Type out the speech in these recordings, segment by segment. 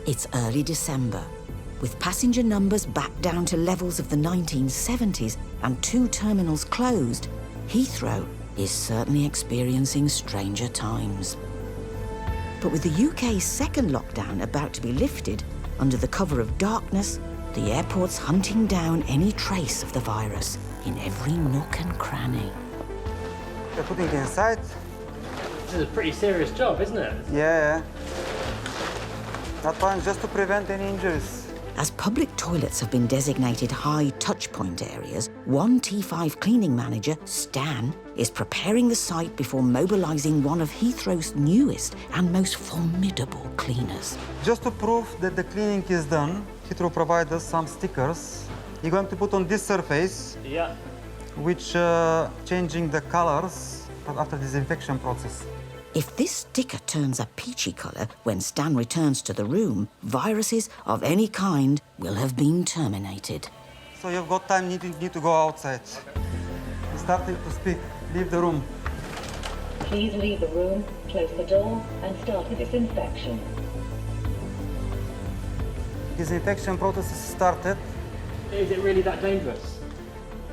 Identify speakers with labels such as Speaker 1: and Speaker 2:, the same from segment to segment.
Speaker 1: It's early December. With passenger numbers back down to levels of the 1970s and 2 terminals closed, Heathrow is certainly experiencing stranger times. But with the UK's second lockdown about to be lifted, under the cover of darkness, the airport's hunting down any trace of the virus in every nook and cranny.
Speaker 2: They're putting it inside.
Speaker 3: This is a pretty serious job, isn't it?
Speaker 2: Yeah. That one just to prevent any injuries.
Speaker 1: As public toilets have been designated high touchpoint areas, one T5 cleaning manager, Stan, is preparing the site before mobilising one of Heathrow's newest and most formidable cleaners.
Speaker 2: Just to prove that the cleaning is done, Heathrow provides us some stickers. You're going to put on this surface,
Speaker 3: Yeah.
Speaker 2: which changing the colors after disinfection process.
Speaker 1: If this sticker turns a peachy colour when Stan returns to the room, viruses of any kind will have been terminated.
Speaker 2: So you've got time, need to go outside. You're starting to speak. Leave the room.
Speaker 4: Please leave the room, close the door, and start the disinfection.
Speaker 2: Disinfection process is started.
Speaker 3: Is it really that dangerous?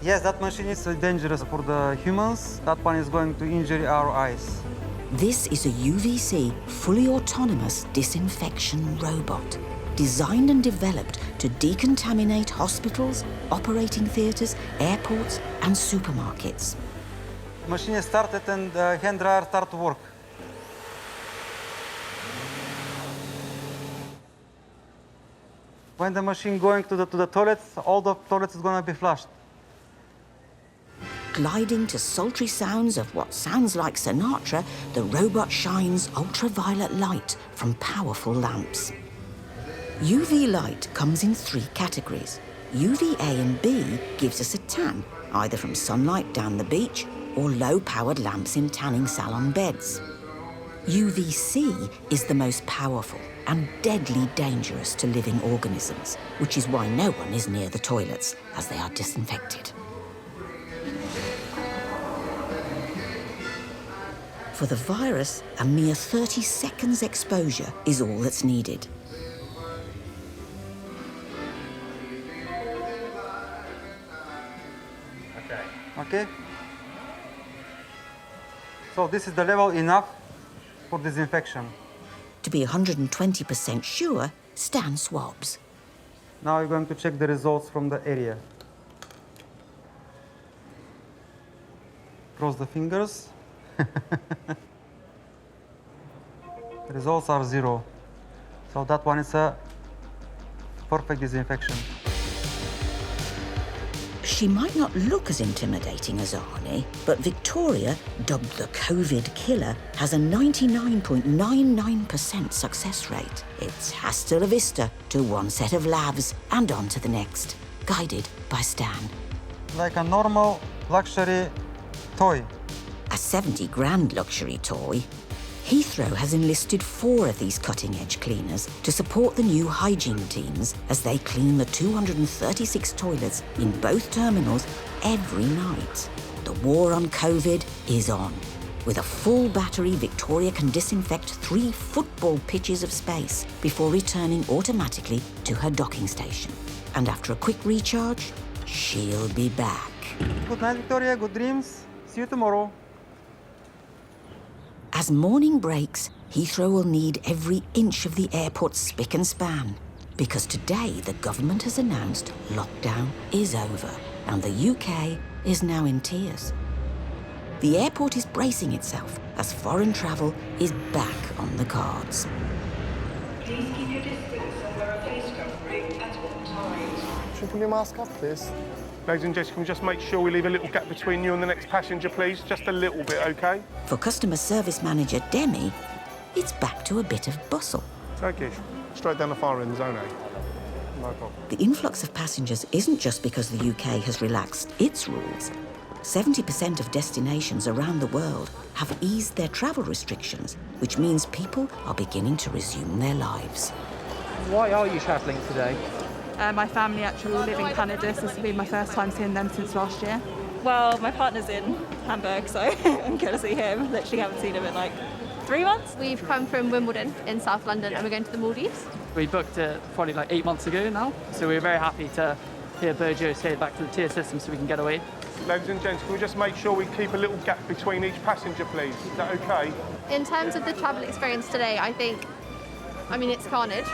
Speaker 2: Yes, that machine is dangerous for the humans. That one is going to injure our eyes.
Speaker 1: This is a UVC, fully autonomous disinfection robot, designed and developed to decontaminate hospitals, operating theatres, airports and supermarkets.
Speaker 2: The machine is started and the hand dryer start to work. When the machine going to the toilets, all the toilets is going to be flushed.
Speaker 1: Gliding to sultry sounds of what sounds like Sinatra, the robot shines ultraviolet light from powerful lamps. UV light comes in 3 categories. UVA and B gives us a tan, either from sunlight down the beach or low-powered lamps in tanning salon beds. UVC is the most powerful and deadly dangerous to living organisms, which is why no one is near the toilets as they are disinfected. For the virus, a mere 30 seconds exposure is all that's needed.
Speaker 2: Okay? So this is the level enough for disinfection.
Speaker 1: To be 120% sure, Stan swabs.
Speaker 2: Now you're going to check the results from the area. Cross the fingers. The results are 0. So that one is a perfect disinfection.
Speaker 1: She might not look as intimidating as Arnie, but Victoria, dubbed the COVID killer, has a 99.99% success rate. It's hasta la vista to one set of labs and on to the next, guided by Stan.
Speaker 2: Like a normal luxury toy.
Speaker 1: A 70 grand luxury toy. Heathrow has enlisted 4 of these cutting-edge cleaners to support the new hygiene teams as they clean the 236 toilets in both terminals every night. The war on COVID is on. With a full battery, Victoria can disinfect 3 football pitches of space before returning automatically to her docking station. And after a quick recharge, she'll be back.
Speaker 2: Good night, Victoria. Good dreams. See you tomorrow.
Speaker 1: As morning breaks, Heathrow will need every inch of the airport's spick and span, because today the government has announced lockdown is over and the UK is now in tears. The airport is bracing itself as foreign travel is back on the cards.
Speaker 4: Please keep your distance and wear a face covering at all times.
Speaker 5: Should we pull your mask up, please? Ladies and gents, can we just make sure we leave a little gap between you and the next passenger, please? Just a little bit, OK?
Speaker 1: For customer service manager Demi, it's back to a bit of bustle.
Speaker 5: Okay, straight down the far end, zone A. No problem.
Speaker 1: The influx of passengers isn't just because the UK has relaxed its rules. 70% of destinations around the world have eased their travel restrictions, which means people are beginning to resume their lives.
Speaker 6: Why are you travelling today?
Speaker 7: My family actually all live in Canada, so this will be my first time seeing them since last year.
Speaker 8: Well, my partner's in Hamburg, so I'm going to see him. Literally haven't seen him in like 3 months.
Speaker 9: We've come from Wimbledon in South London and we're going to the Maldives.
Speaker 6: We booked it probably like 8 months ago now, so we're very happy to hear Boeing say back to the tier system so we can get away.
Speaker 5: Ladies and gents, can we just make sure we keep a little gap between each passenger, please? Is that okay?
Speaker 9: In terms of the travel experience today, I mean, it's carnage.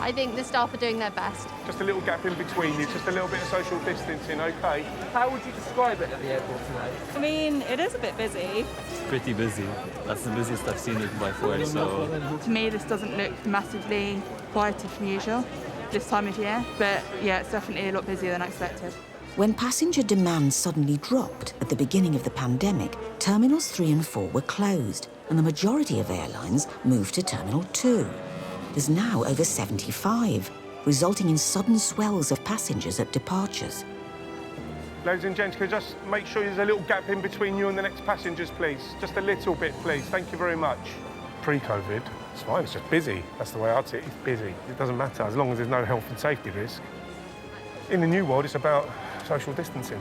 Speaker 9: I think the staff are doing their best.
Speaker 5: Just a little gap in between you, just a little bit of social distancing, okay?
Speaker 6: How would you describe it at the airport today?
Speaker 8: I mean, it is a bit busy.
Speaker 10: Pretty busy. That's the busiest I've seen it before, so...
Speaker 7: To me, this doesn't look massively quieter from usual this time of year, but yeah, it's definitely a lot busier than I expected.
Speaker 1: When passenger demand suddenly dropped at the beginning of the pandemic, Terminals 3 and 4 were closed, and the majority of airlines moved to Terminal 2. There's now over 75, resulting in sudden swells of passengers at departures.
Speaker 5: Ladies and gents, can you just make sure there's a little gap in between you and the next passengers, please? Just a little bit, please. Thank you very much. Pre-COVID, it's fine, it's just busy. That's the way I'd see it, it's busy. It doesn't matter, as long as there's no health and safety risk. In the new world, it's about social distancing.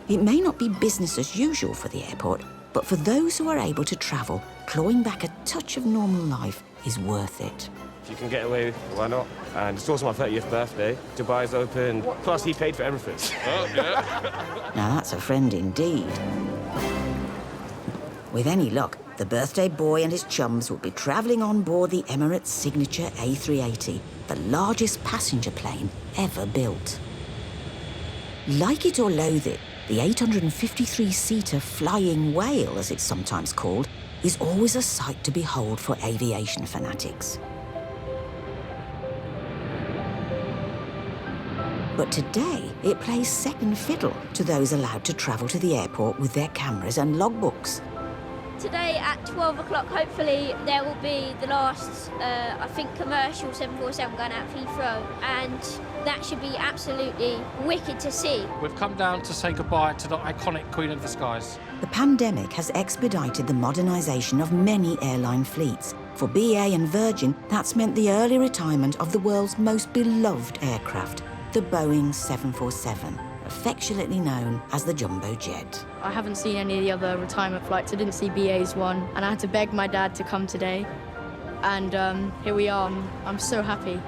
Speaker 1: It may not be business as usual for the airport, but for those who are able to travel, clawing back a touch of normal life is worth it.
Speaker 11: If you can get away, why not? And it's also my 30th birthday. Dubai's open, plus he paid for everything. Oh, yeah.
Speaker 1: Now that's a friend indeed. With any luck, the birthday boy and his chums will be travelling on board the Emirates' signature A380, the largest passenger plane ever built. Like it or loathe it, the 853-seater flying whale, as it's sometimes called, is always a sight to behold for aviation fanatics. But today, it plays second fiddle to those allowed to travel to the airport with their cameras and logbooks.
Speaker 12: Today at 12 o'clock, hopefully, there will be the last, I think, commercial 747 going out of Heathrow, and that should be absolutely wicked to see.
Speaker 3: We've come down to say goodbye to the iconic Queen of the Skies.
Speaker 1: The pandemic has expedited the modernisation of many airline fleets. For BA and Virgin, that's meant the early retirement of the world's most beloved aircraft, the Boeing 747. Affectionately known as the Jumbo Jet.
Speaker 13: I haven't seen any of the other retirement flights. I didn't see BA's one, and I had to beg my dad to come today. And here we are. I'm so happy.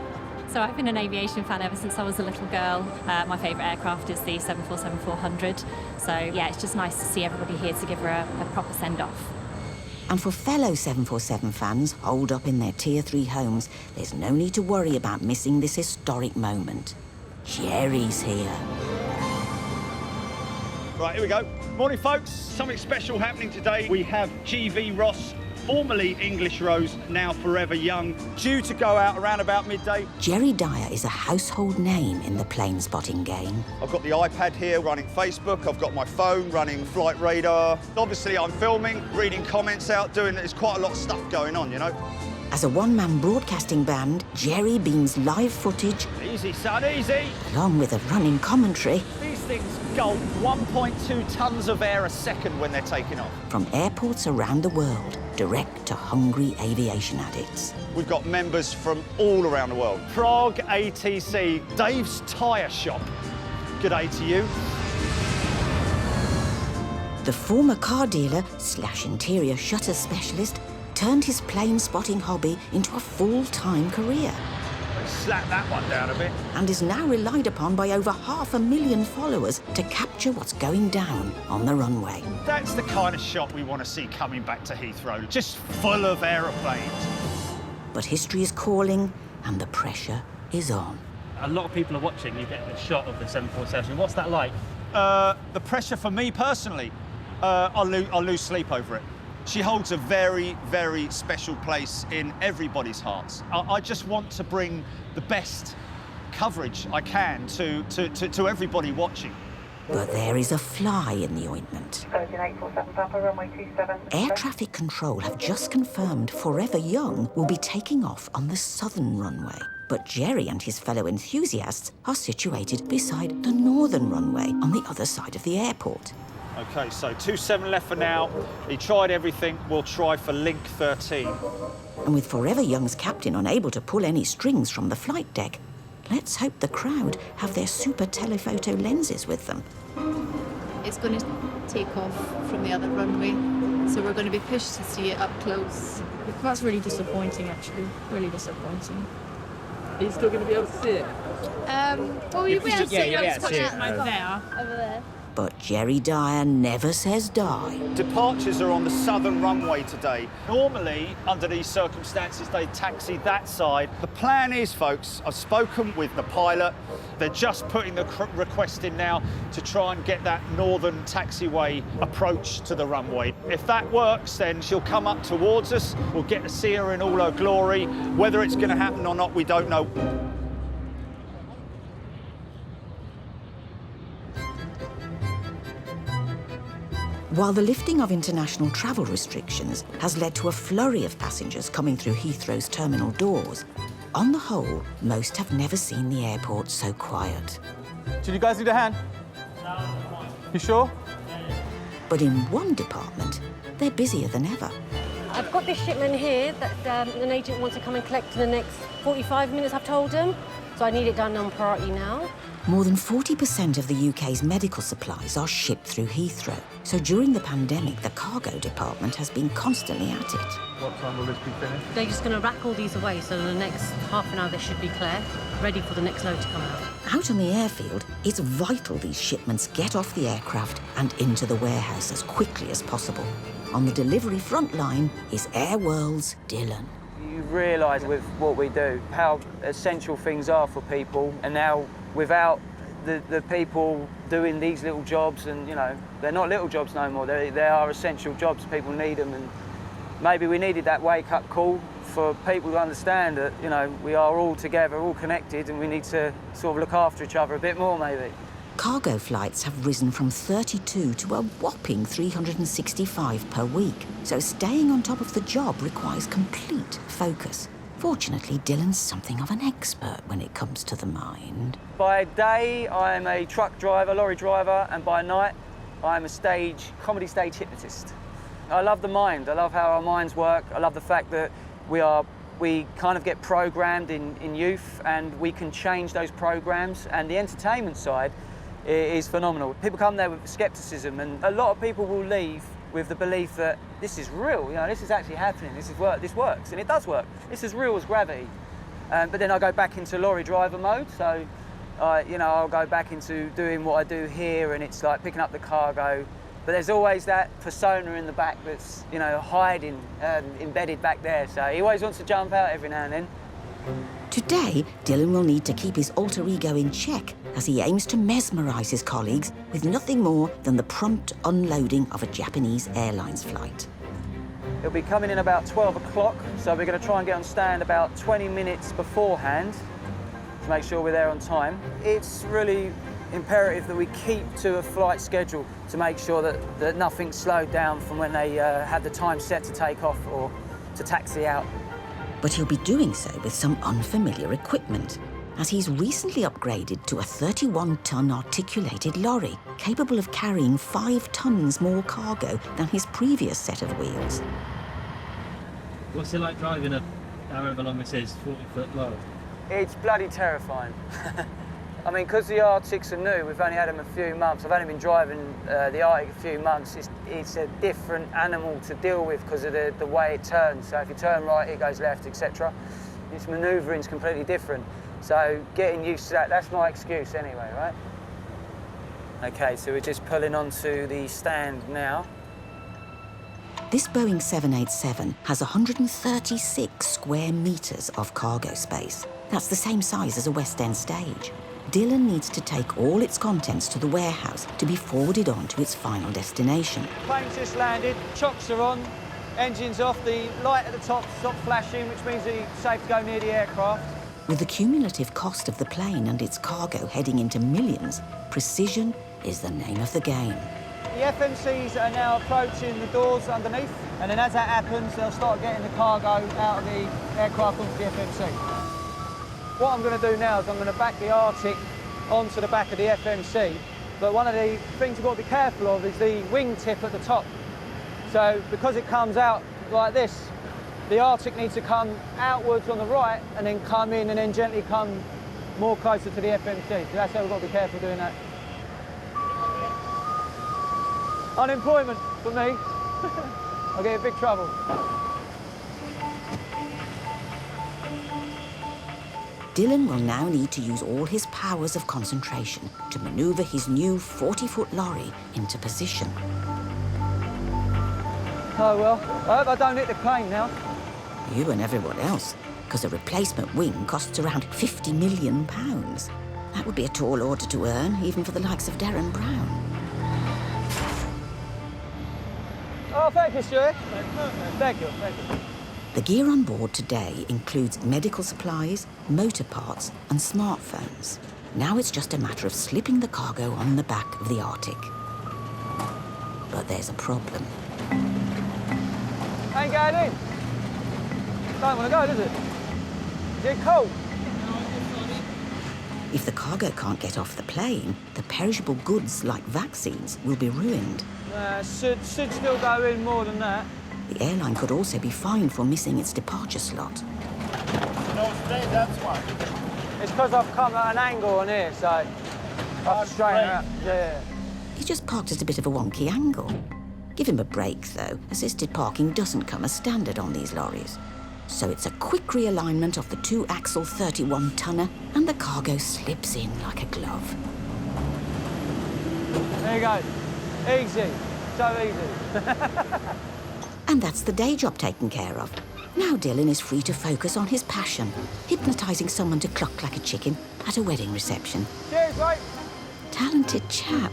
Speaker 14: So I've been an aviation fan ever since I was a little girl. My favourite aircraft is the 747-400. So yeah, it's just nice to see everybody here to give her a proper send-off.
Speaker 1: And for fellow 747 fans holed up in their Tier 3 homes, there's no need to worry about missing this historic moment. Jerry's here.
Speaker 15: Right, here we go. Morning, folks. Something special happening today. We have GV Ross, formerly English Rose, now Forever Young, due to go out around about midday.
Speaker 1: Jerry Dyer is a household name in the plane spotting game.
Speaker 15: I've got the iPad here running Facebook. I've got my phone running Flight Radar. Obviously, I'm filming, reading comments out, there's quite a lot of stuff going on, you know.
Speaker 1: As a one-man broadcasting band, Jerry beams live footage.
Speaker 15: Easy, son, easy.
Speaker 1: Along with a running commentary.
Speaker 15: These things gulp 1.2 tons of air a second when they're taking off.
Speaker 1: From airports around the world, direct to hungry aviation addicts.
Speaker 15: We've got members from all around the world. Prague ATC, Dave's tyre shop. Good day to you.
Speaker 1: The former car dealer / interior shutter specialist turned his plane spotting hobby into a full-time career.
Speaker 15: Slap that one down a bit.
Speaker 1: And is now relied upon by over 500,000 followers to capture what's going down on the runway.
Speaker 15: That's the kind of shot we want to see coming back to Heathrow, just full of aeroplanes.
Speaker 1: But history is calling and the pressure is on.
Speaker 3: A lot of people are watching. You get the shot of the 747. What's that like?
Speaker 15: The pressure for me personally, I'll lose sleep over it. She holds a very, very special place in everybody's hearts. I just want to bring the best coverage I can to everybody watching.
Speaker 1: But there is a fly in the ointment. Air traffic control have just confirmed Forever Young will be taking off on the southern runway. But Jerry and his fellow enthusiasts are situated beside the northern runway on the other side of the airport.
Speaker 15: OK, so 27 left for now. He tried everything. We'll try for link 13.
Speaker 1: And with Forever Young's captain unable to pull any strings from the flight deck, let's hope the crowd have their super telephoto lenses with them.
Speaker 9: It's going to
Speaker 13: take off from the other runway. So we're going to be pushed to see it up close. That's really disappointing, actually. Really disappointing.
Speaker 6: Are you still going to be able to see it?
Speaker 13: Well, you'll be able to see it
Speaker 12: over there.
Speaker 1: But Jerry Dyer never says die.
Speaker 15: Departures are on the southern runway today. Normally, under these circumstances, they taxi that side. The plan is, folks, I've spoken with the pilot. They're just putting the request in now to try and get that northern taxiway approach to the runway. If that works, then she'll come up towards us. We'll get to see her in all her glory. Whether it's going to happen or not, we don't know.
Speaker 1: While the lifting of international travel restrictions has led to a flurry of passengers coming through Heathrow's terminal doors, on the whole, most have never seen the airport so quiet.
Speaker 2: Did you guys need a hand? You sure?
Speaker 1: But in one department, they're busier than ever.
Speaker 16: I've got this shipment here that an agent wants to come and collect in the next 45 minutes, I've told him. So I need it done on priority now.
Speaker 1: More than 40% of the UK's medical supplies are shipped through Heathrow. So during the pandemic, the cargo department has been constantly at it.
Speaker 2: What time will this be finished?
Speaker 16: They're just going to rack all these away, so in the next half an hour they should be clear, ready for the next load to come out.
Speaker 1: Out on the airfield, it's vital these shipments get off the aircraft and into the warehouse as quickly as possible. On the delivery front line is Airworld's Dylan.
Speaker 17: You realise with what we do how essential things are for people, and now without the people doing these little jobs, and you know, they're not little jobs no more, they are essential jobs, people need them, and maybe we needed that wake-up call for people to understand that, you know, we are all together, all connected, and we need to sort of look after each other a bit more maybe.
Speaker 1: Cargo flights have risen from 32 to a whopping 365 per week, so staying on top of the job requires complete focus. Fortunately, Dylan's something of an expert when it comes to the mind.
Speaker 17: By day, I'm a truck driver, lorry driver, and by night, I'm a comedy stage hypnotist. I love the mind. I love how our minds work. I love the fact that we kind of get programmed in youth, and we can change those programs, and the entertainment side is phenomenal. People come there with skepticism, and a lot of people will leave with the belief that this is real, you know, this is actually happening, this works, and it does work. It's as real as gravity. But then I go back into lorry driver mode, so you know, I'll go back into doing what I do here, and it's like picking up the cargo. But there's always that persona in the back that's, you know, hiding, embedded back there. So he always wants to jump out every now and then.
Speaker 1: Today, Dylan will need to keep his alter ego in check as he aims to mesmerise his colleagues with nothing more than the prompt unloading of a Japanese Airlines flight.
Speaker 17: It'll be coming in about 12 o'clock, so we're going to try and get on stand about 20 minutes beforehand to make sure we're there on time. It's really imperative that we keep to a flight schedule to make sure that nothing's slowed down from when they have the time set to take off or to taxi out.
Speaker 1: But he'll be doing so with some unfamiliar equipment, as he's recently upgraded to a 31-ton articulated lorry, capable of carrying 5 tons more cargo than his previous set of wheels.
Speaker 3: What's it like driving however long this is, 40-foot lorry?
Speaker 17: It's bloody terrifying. I mean, because the Arctics are new, we've only had them a few months. I've only been driving the Arctic a few months. It's a different animal to deal with because of the way it turns. So if you turn right, it goes left, etc. Its manoeuvring's completely different. So getting used to that, that's my excuse anyway, right? Okay, so we're just pulling onto the stand now.
Speaker 1: This Boeing 787 has 136 square metres of cargo space. That's the same size as a West End stage. Dylan needs to take all its contents to the warehouse to be forwarded on to its final destination.
Speaker 17: Plane's just landed, chocks are on, engine's off, the light at the top stopped flashing, which means that it's safe to go near the aircraft.
Speaker 1: With the cumulative cost of the plane and its cargo heading into millions, precision is the name of the game.
Speaker 17: The FMCs are now approaching the doors underneath, and then as that happens, they'll start getting the cargo out of the aircraft onto the FMC. What I'm going to do now is I'm going to back the Arctic onto the back of the FMC, but one of the things you've got to be careful of is the wingtip at the top. So because it comes out like this, the Arctic needs to come outwards on the right and then come in and then gently come more closer to the FMC. So that's how we've got to be careful doing that. Unemployment for me. I'll get in big trouble.
Speaker 1: Dylan will now need to use all his powers of concentration to manoeuvre his new 40-foot lorry into position.
Speaker 17: Oh well, I hope I don't hit the plane now.
Speaker 1: You and everyone else, because a replacement wing costs around £50 million. That would be a tall order to earn, even for the likes of Darren Brown.
Speaker 17: Oh, thank you, Stuart. Thank you, thank you.
Speaker 1: The gear on board today includes medical supplies, motor parts and smartphones. Now it's just a matter of slipping the cargo on the back of the Arctic. But there's a problem.
Speaker 17: Ain't going in. Don't want to go, does it? Is it cold?
Speaker 1: If the cargo can't get off the plane, the perishable goods like vaccines will be ruined.
Speaker 17: Should still go in more than that.
Speaker 1: The airline could also be fined for missing its departure slot.
Speaker 17: No, today, that's why. It's because I've come at an angle on here, so I have to straighten out. Yeah.
Speaker 1: He's just parked at a bit of a wonky angle. Give him a break, though. Assisted parking doesn't come as standard on these lorries. So it's a quick realignment of the two-axle 31-tonner, and the cargo slips in like a glove.
Speaker 17: There you go. Easy. So easy.
Speaker 1: And that's the day job taken care of. Now Dylan is free to focus on his passion, hypnotising someone to cluck like a chicken at a wedding reception.
Speaker 17: Cheers, mate.
Speaker 1: Talented chap.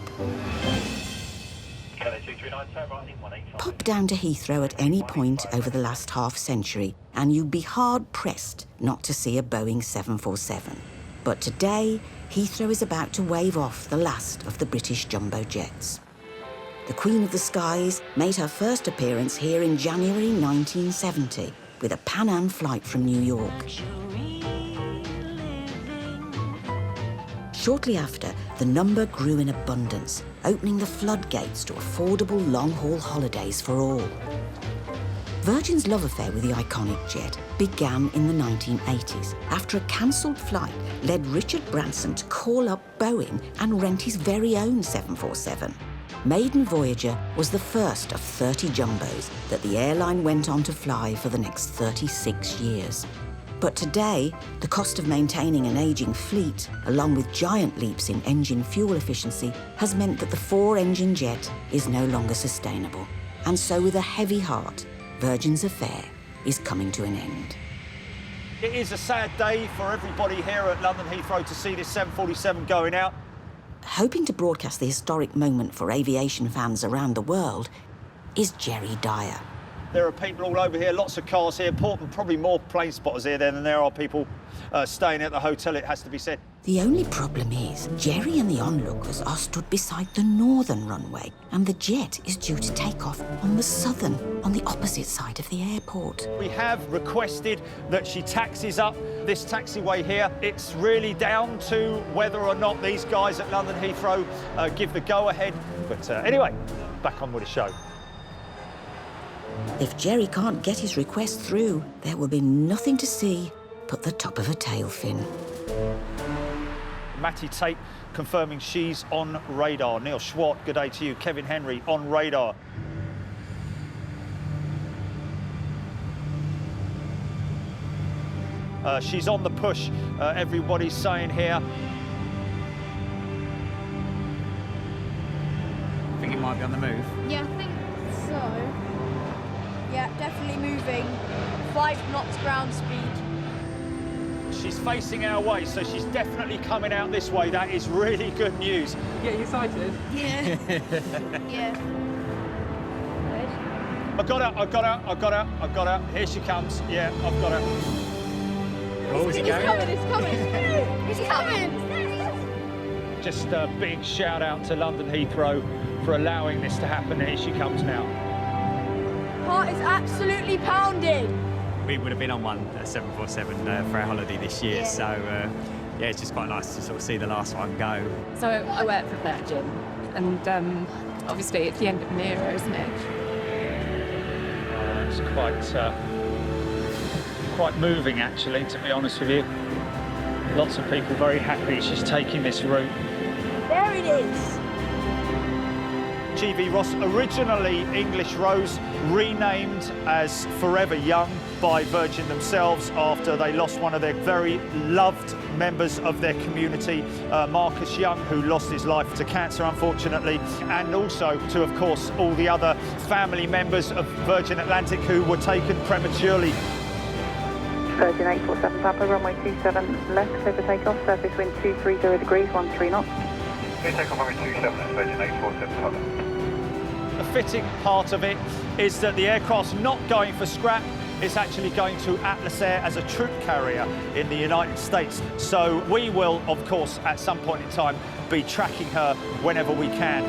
Speaker 1: Pop down to Heathrow at any point over the last half-century and you'd be hard-pressed not to see a Boeing 747. But today, Heathrow is about to wave off the last of the British jumbo jets. The Queen of the Skies made her first appearance here in January 1970 with a Pan Am flight from New York. Shortly after, the number grew in abundance, opening the floodgates to affordable long-haul holidays for all. Virgin's love affair with the iconic jet began in the 1980s after a cancelled flight led Richard Branson to call up Boeing and rent his very own 747. Maiden Voyager was the first of 30 jumbos that the airline went on to fly for the next 36 years. But today, the cost of maintaining an ageing fleet, along with giant leaps in engine fuel efficiency, has meant that the four-engine jet is no longer sustainable. And so with a heavy heart, Virgin's affair is coming to an end.
Speaker 15: It is a sad day for everybody here at London Heathrow to see this 747 going out.
Speaker 1: Hoping to broadcast the historic moment for aviation fans around the world is Jerry Dyer.
Speaker 15: There are people all over here, lots of cars here, probably more plane spotters here than there are people staying at the hotel, it has to be said.
Speaker 1: The only problem is Jerry and the onlookers are stood beside the northern runway and the jet is due to take off on the southern, on the opposite side of the airport.
Speaker 15: We have requested that she taxis up this taxiway here. It's really down to whether or not these guys at London Heathrow give the go-ahead. But anyway, back on with the show.
Speaker 1: If Jerry can't get his request through, there will be nothing to see but the top of a tail fin.
Speaker 15: Matty Tate confirming she's on radar. Neil Schwart, good day to you. Kevin Henry on radar. She's on the push, everybody's saying here.
Speaker 10: I think it might be on the move.
Speaker 13: Yeah, I think so. Yeah, definitely moving. 5 knots ground speed.
Speaker 15: She's facing our way, so she's definitely coming out this way. That is really good news.
Speaker 17: Yeah, you excited?
Speaker 13: Yeah. Yeah.
Speaker 15: I got her. Here she comes. Yeah, I've got her.
Speaker 10: Oh,
Speaker 13: It's coming. It's coming.
Speaker 15: Just a big shout out to London Heathrow for allowing this to happen. Here she comes now.
Speaker 13: Heart is absolutely pounding.
Speaker 10: We would have been on one, a 747, for our holiday this year, so yeah, it's just quite nice to sort of see the last one go.
Speaker 18: So I work for Virgin, and obviously it's the end of an era, isn't it?
Speaker 15: It's quite moving, actually, to be honest with you. Lots of people very happy she's taking this route.
Speaker 13: There it is.
Speaker 15: GV Ross, originally English Rose, renamed as Forever Young by Virgin themselves after they lost one of their very loved members of their community, Marcus Young, who lost his life to cancer, unfortunately, and also to, of course, all the other family members of Virgin Atlantic who were taken prematurely.
Speaker 19: Virgin 847 Papa, runway 27 left, clear for takeoff, surface wind 230 degrees, 13 knots.
Speaker 20: Clear takeoff runway 27, that's Virgin 847 Papa.
Speaker 15: The fitting part of it is that the aircraft's not going for scrap, it's actually going to Atlas Air as a troop carrier in the United States. So we will, of course, at some point in time, be tracking her whenever we can.